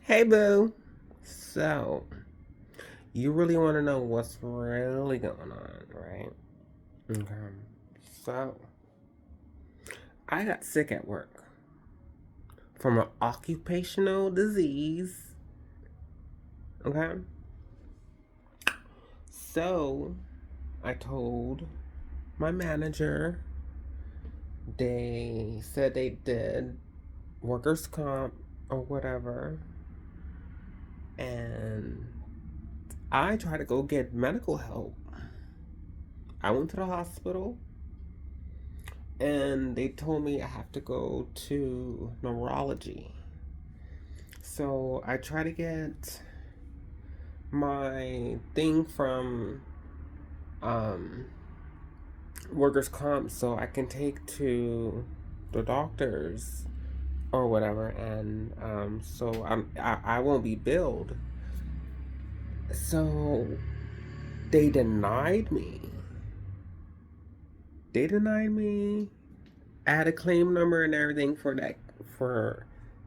Hey, boo. So, you really want to know what's really going on, right? Okay. So, I got sick at work from an occupational disease. Okay. So, I told my manager, they said they did workers' comp or whatever, and I tried to go get medical help. I went to the hospital and they told me I have to go to neurology. So I try to get my thing from um, workers' comp so I can take to the doctors or whatever, and I won't be billed. So they denied me. They denied me. I had a claim number and everything for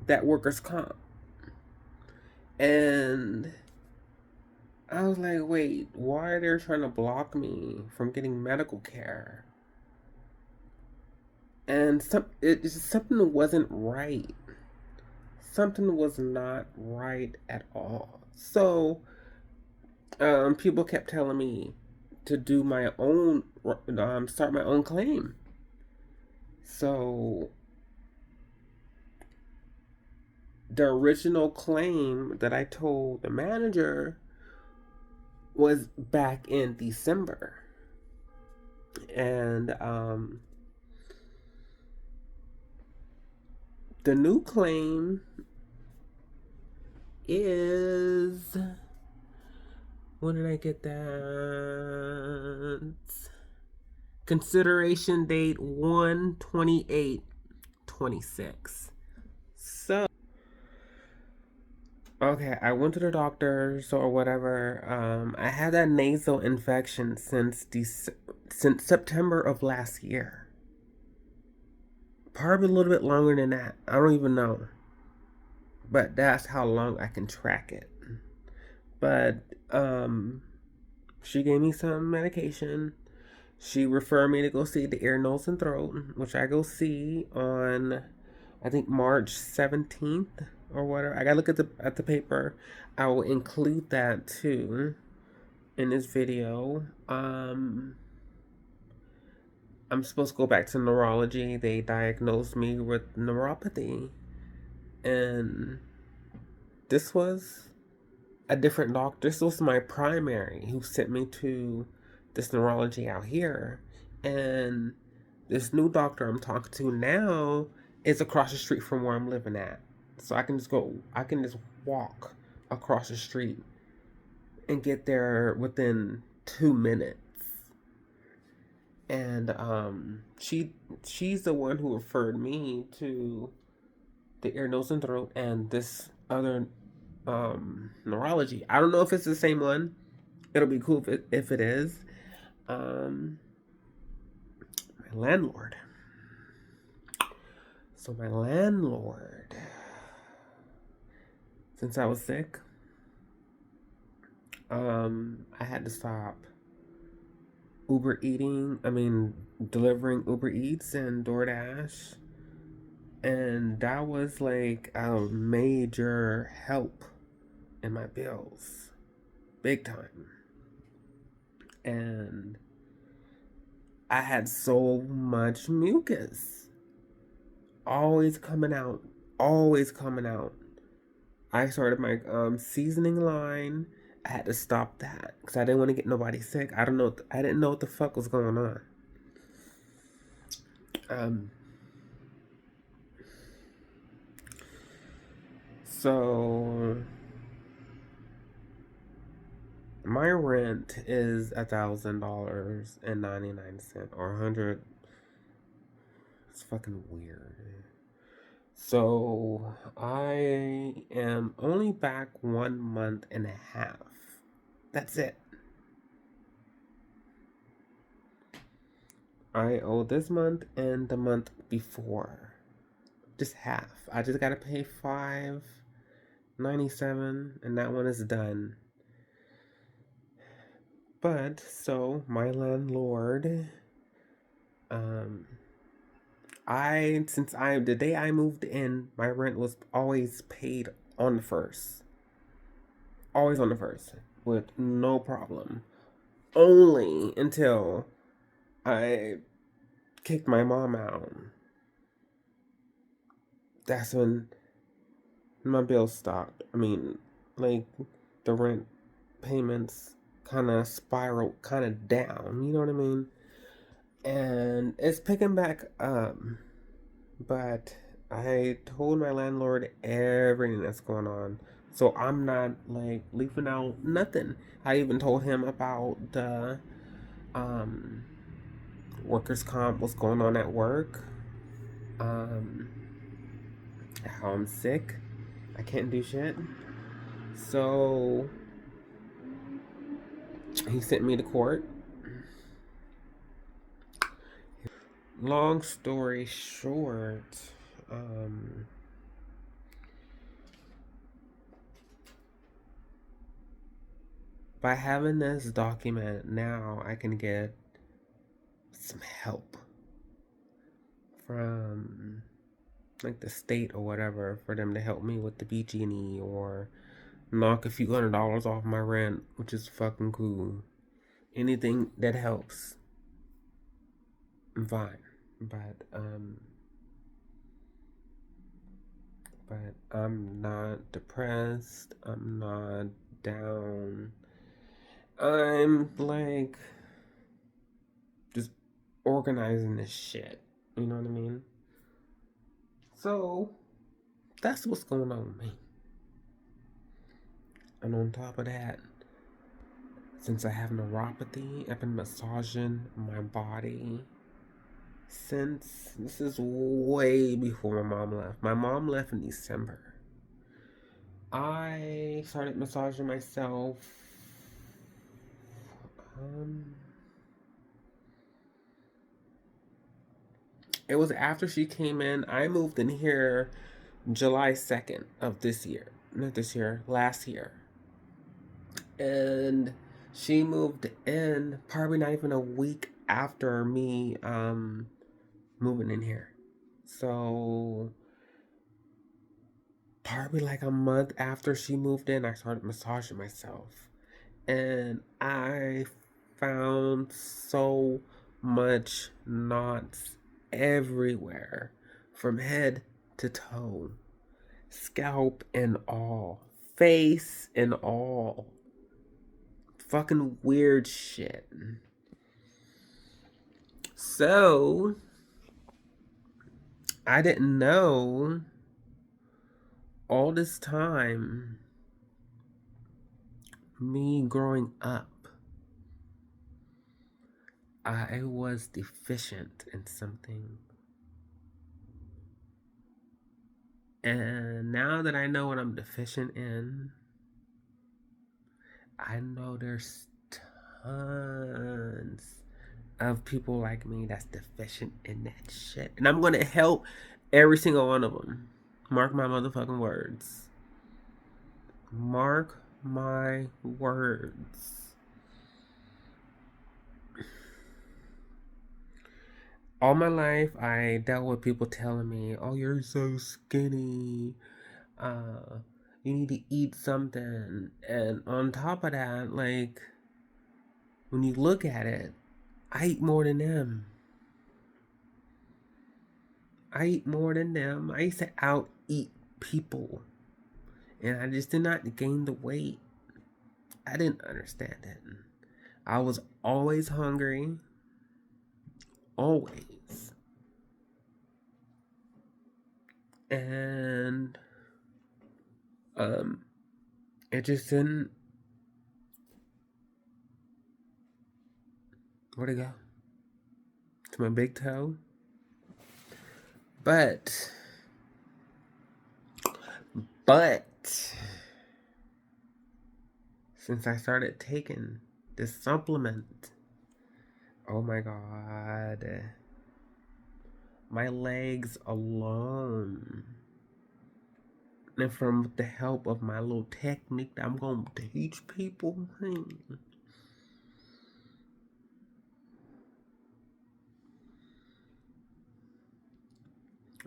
that workers' comp. And I was like, wait, why are they trying to block me from getting medical care? And something wasn't right. Something was not right at all. So, people kept telling me to do my own, start my own claim. So, the original claim that I told the manager was back in December. And the new claim is, when did I get that? Consideration date 1/28/26. So, okay, I went to the doctors or whatever. I had that nasal infection since September of last year. Probably a little bit longer than that. I don't even know. But that's how long I can track it. But she gave me some medication. She referred me to go see the ear, nose, and throat, which I go see on, I think, March 17th or whatever. I gotta look at the paper. I will include that too in this video. I'm supposed to go back to neurology. They diagnosed me with neuropathy, and this was a different doctor. This was my primary who sent me to this neurology out here. And this new doctor I'm talking to now is across the street from where I'm living at. So I can just walk across the street and get there within 2 minutes. And she's the one who referred me to the ear, nose, and throat and this other neurology. I don't know if it's the same one. It'll be cool if it is. Um, my landlord. So my landlord, since I was sick, I had to stop delivering Uber Eats and DoorDash, and that was like a major help in my bills, big time. And I had so much mucus, always coming out, always coming out. I started my seasoning line. I had to stop that because I didn't want to get nobody sick. I don't know. I didn't know what the fuck was going on. Um, so my rent is $1,000.99 or 100. It's fucking weird. So I am only back 1 month and a half. That's it. I owe this month and the month before. Just half. I just gotta pay 97, and that one is done. But so my landlord, um, since the day I moved in, my rent was always paid on the first, always on the first, with no problem. Only until I kicked my mom out. That's when my bills stopped. I mean, like the rent payments kind of spiraled kind of down. You know what I mean? And it's picking back up. But I told my landlord everything that's going on. So I'm not like leaving out nothing. I even told him about the um, workers' comp, what's going on at work, um, how I'm sick. I can't do shit. So he sent me to court. Long story short, um, by having this document now, I can get some help from like the state or whatever for them to help me with the BG&E or knock a few $100s off my rent, which is fucking cool. Anything that helps, I'm fine. But but I'm not depressed. I'm not down. I'm like just organizing this shit. You know what I mean? So that's what's going on with me. And on top of that, since I have neuropathy, I've been massaging my body since this is way before my mom left. My mom left in December. I started massaging myself. Um, it was after she came in. I moved in here July 2nd of this year. Not this year, last year. And she moved in probably not even a week after me moving in here. So probably like a month after she moved in, I started massaging myself. And I found so much knots everywhere from head to toe, scalp and all, face and all. Fucking weird shit. So, I didn't know all this time, me growing up, I was deficient in something. And now that I know what I'm deficient in, I know there's tons of people like me that's deficient in that shit. And I'm gonna help every single one of them. Mark my motherfucking words. Mark my words. All my life, I dealt with people telling me, "Oh, you're so skinny. Uh, you need to eat something." And on top of that, like, when you look at it, I eat more than them. I eat more than them. I used to out eat people. And I just did not gain the weight. I didn't understand it. I was always hungry. Always. And um it just didn't. Where'd it go? To my big toe? But but since I started taking this supplement, oh my god. My legs alone. And from the help of my little technique that I'm going to teach people,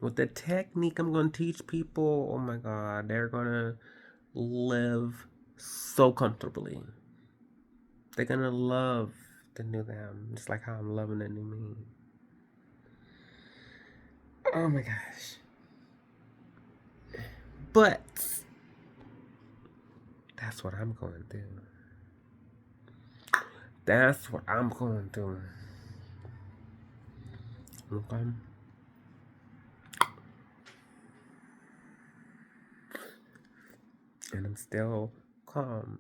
with the technique I'm going to teach people, oh my God, they're going to live so comfortably. They're going to love the new them, just like how I'm loving the new me. Oh my gosh. But that's what I'm going to do. That's what I'm going to do. Okay? And I'm still calm.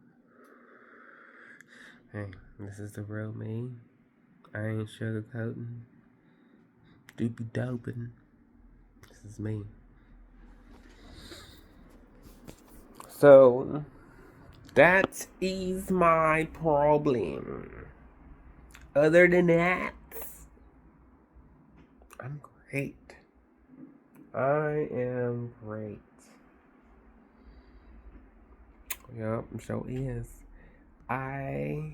Hey, this is the real me. I ain't sugarcoating. Doopy doping. This is me. So, that is my problem. Other than that, I'm great. I am great. Yup, so is. I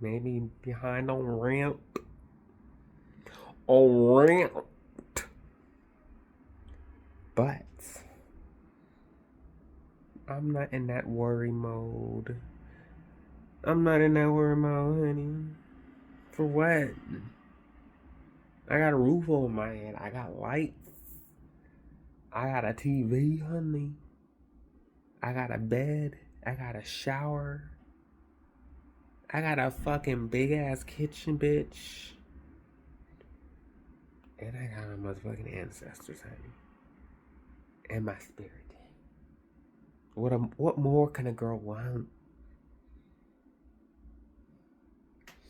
may be behind on rent. But I'm not in that worry mode. I'm not in that worry mode, honey. For what? I got a roof over my head. I got lights. I got a TV, honey. I got a bed. I got a shower. I got a fucking big ass kitchen, bitch. And I got my motherfucking ancestors, honey. And my spirit. What more can a girl want?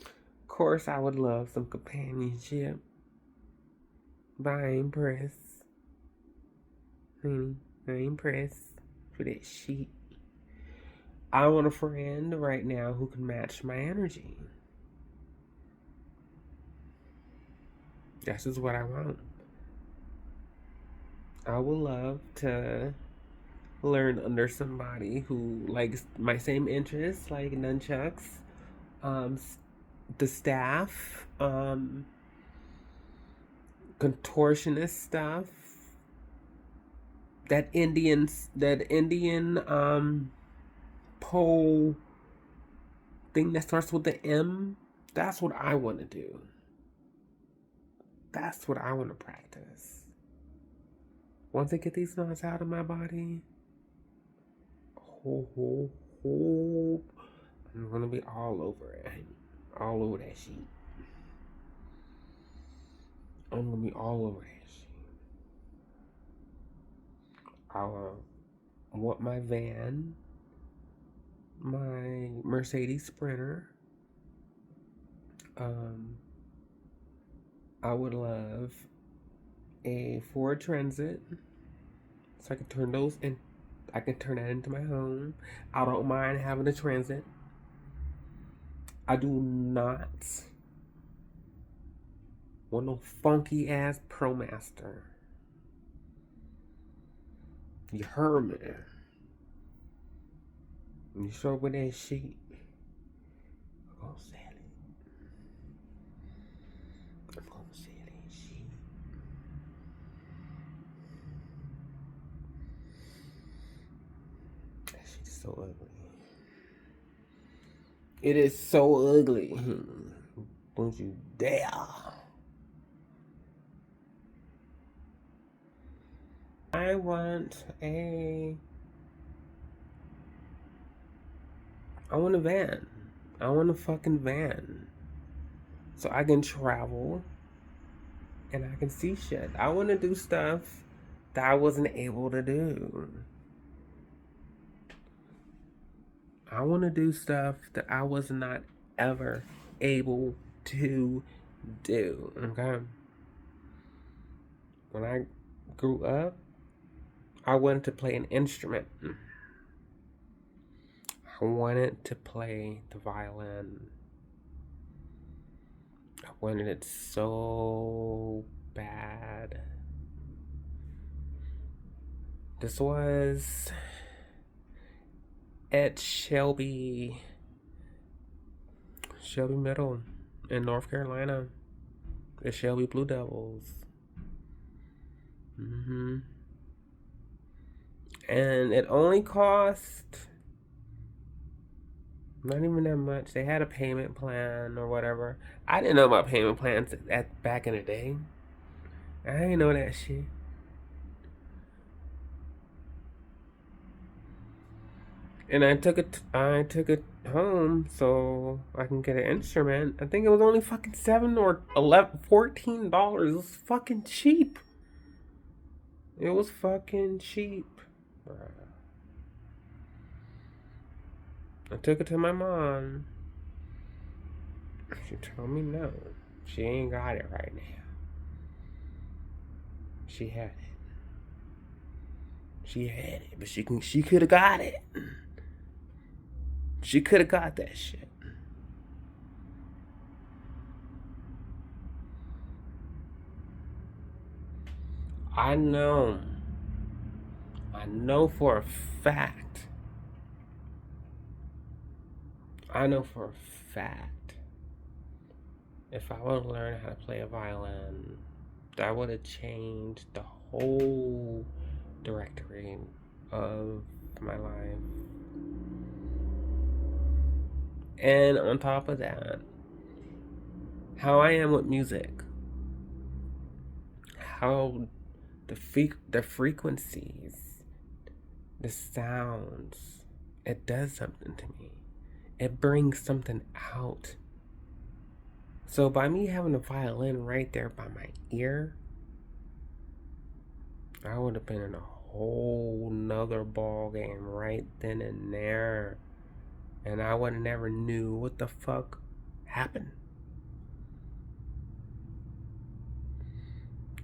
Of course, I would love some companionship. But I ain't pressed. Honey, I ain't pressed for that shit. I want a friend right now who can match my energy. That's just what I want. I would love to learn under somebody who likes my same interests, like nunchucks, um, the staff, contortionist stuff, that Indian pole thing that starts with the M. That's what I want to do. That's what I want to practice. Once I get these knots out of my body, I'm gonna be all over it. All over that sheet. I'm gonna be all over that sheet. I want my van, my Mercedes Sprinter. I would love a Ford Transit, so I can turn those in. I can turn that into my home. I don't mind having a Transit. I do not want no funky ass ProMaster. You heard me. You show up with that shit, I'm gonna sell it. I'm gonna sell that shit. That shit is so ugly. It is so ugly. Don't you dare. I want a van. I want a fucking van. So I can travel and I can see shit. I want to do stuff that I wasn't able to do. I want to do stuff that I was not ever able to do. Okay? When I grew up, I wanted to play an instrument. I wanted to play the violin. I wanted it so bad. This was at Shelby Middle in North Carolina. The Shelby Blue Devils. hmm And it only cost not even that much. They had a payment plan or whatever. I didn't know about payment plans at back in the day. I didn't know that shit. And I took it home so I can get an instrument. I think it was only fucking $14. It was fucking cheap. It was fucking cheap. I took it to my mom. She told me no. She ain't got it right now. She had it. She had it, but she could have got it. She could have got that shit. I know. I know for a fact. I know for a fact. If I would have learned how to play a violin, that would have changed the whole directory of my life. And on top of that, how I am with music, how the frequencies, the sounds, it does something to me. It brings something out. So by me having a violin right there by my ear, I would have been in a whole nother ball game right then and there. And I would have never knew what the fuck happened.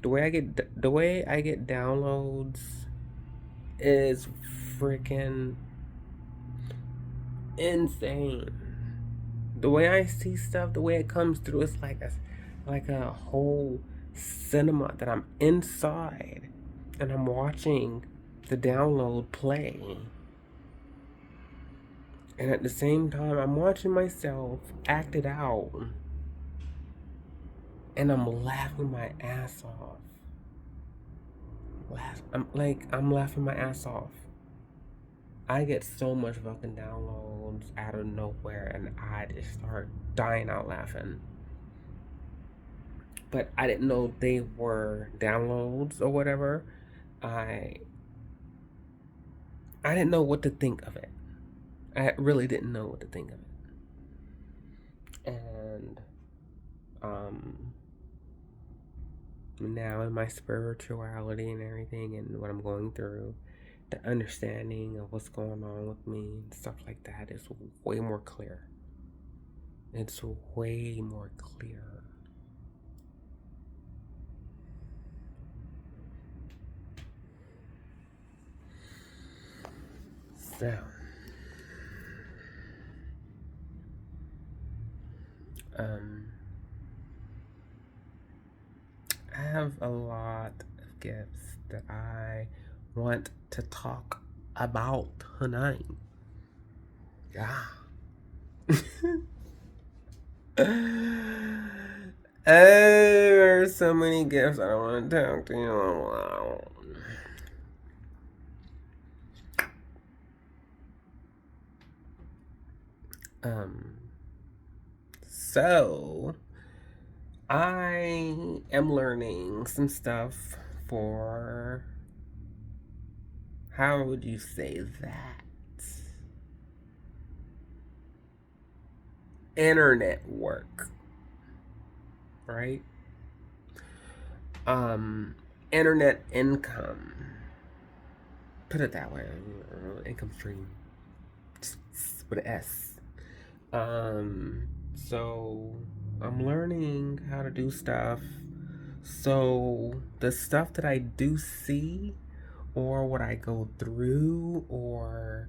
The way I get downloads is freaking insane. The way I see stuff, the way it comes through, it's like a whole cinema that I'm inside and I'm watching the download play. And at the same time, I'm watching myself act it out. And I'm laughing my ass off. I'm laughing my ass off. I get so much fucking downloads out of nowhere and I just start dying out laughing. But I didn't know they were downloads or whatever. I didn't know what to think of it. I really didn't know what to think of it. And now in my spirituality and everything and what I'm going through, the understanding of what's going on with me and stuff like that is way more clear. It's way more clear. So, I have a lot of gifts that I want to talk about tonight. Yeah. There's so many gifts I want to talk to you about. So I am learning some stuff for, how would you say that? Internet work, right? Internet income. Put it that way. Income stream with an S. So I'm learning how to do stuff. So the stuff that I do see, or what I go through, or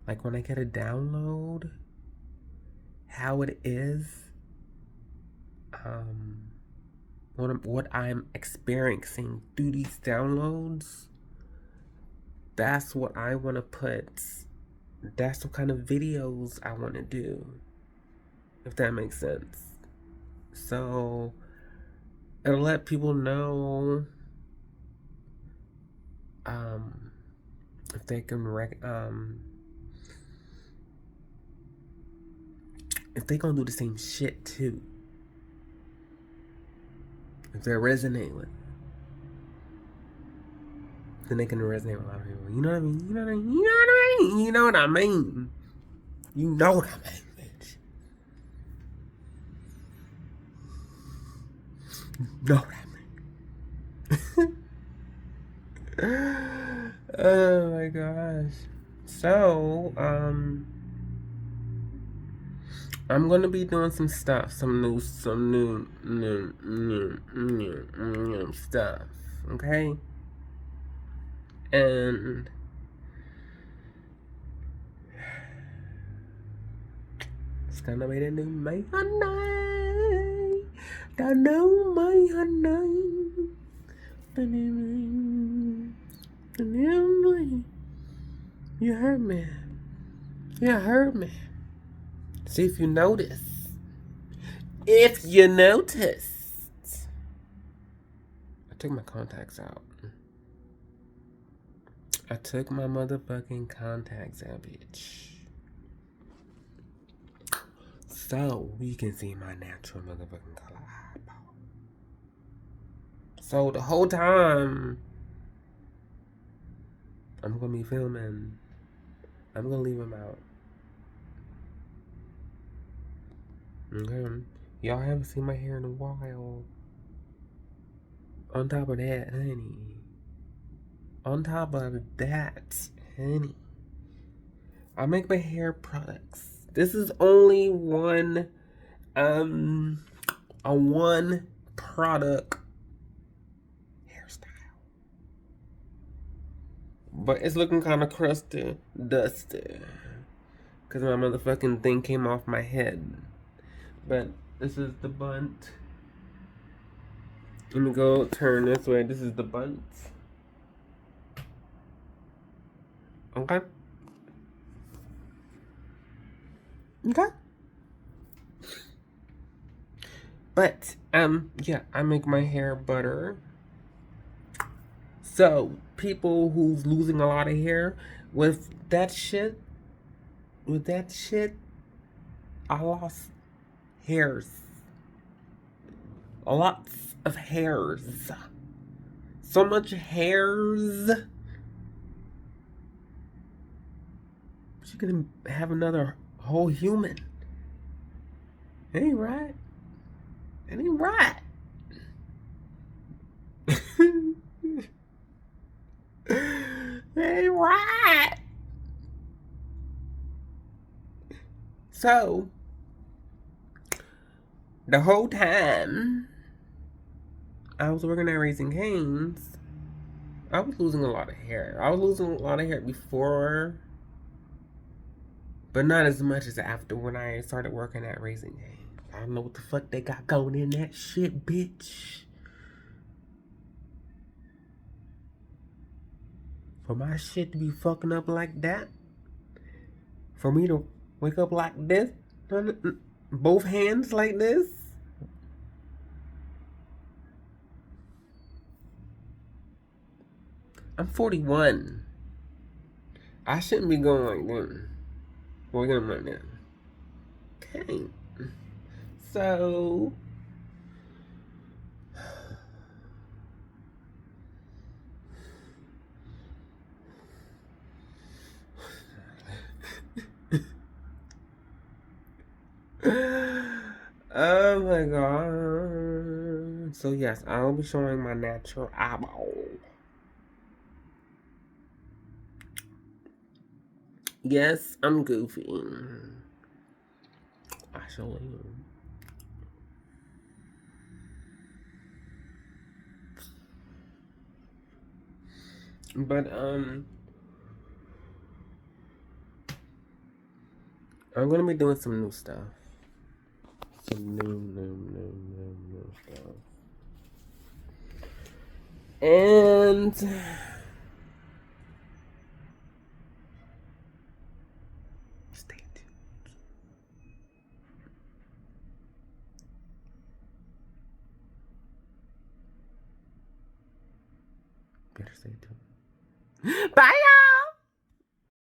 like when I get a download, how it is, what I'm experiencing through these downloads, that's what I want to put. That's what kind of videos I want to do, if that makes sense. So it'll let people know if they can if they gonna do the same shit too, if they resonate with it, then they can resonate with a lot of people. You know what I mean? You know what I mean? You know what I mean? You know what I mean? Bitch. You know what I mean? Oh my gosh. So, I'm gonna be doing some stuff, some new stuff, okay? And it's gonna be the new my honey, the new my honey, the new my. You heard me. You heard me. See if you notice. If you noticed. I took my contacts out. I took my motherfucking contacts out, bitch. So you can see my natural motherfucking color eyeball. So the whole time I'm gonna be filming, I'm gonna leave them out. Okay. Y'all haven't seen my hair in a while. On top of that, honey. I make my hair products. This is only one a one product hairstyle. But it's looking kinda crusty, dusty. Cause my motherfucking thing came off my head. But this is the bunt. Let me go turn this way. This is the bunt. Okay. Okay. But yeah, I make my hair butter. So people who's losing a lot of hair with that shit, I lost hairs. A lot of hairs. So much hairs. She could have another whole human. It ain't right. It ain't right. It ain't right. So, the whole time I was working at Raising Cane's, I was losing a lot of hair. I was losing a lot of hair before, but not as much as after when I started working at Raising Cane's. I don't know what the fuck they got going in that shit, bitch. For my shit to be fucking up like that, for me to wake up like this, both hands like this. I'm 41. I shouldn't be going like this. We're gonna run now. Okay. So oh my god. So yes, I'll be showing my natural eyeball. Yes, I'm goofy. I sure am. But I'm gonna be doing some new stuff. Some new stuff. And stay tuned. Better stay tuned. Bye, y'all.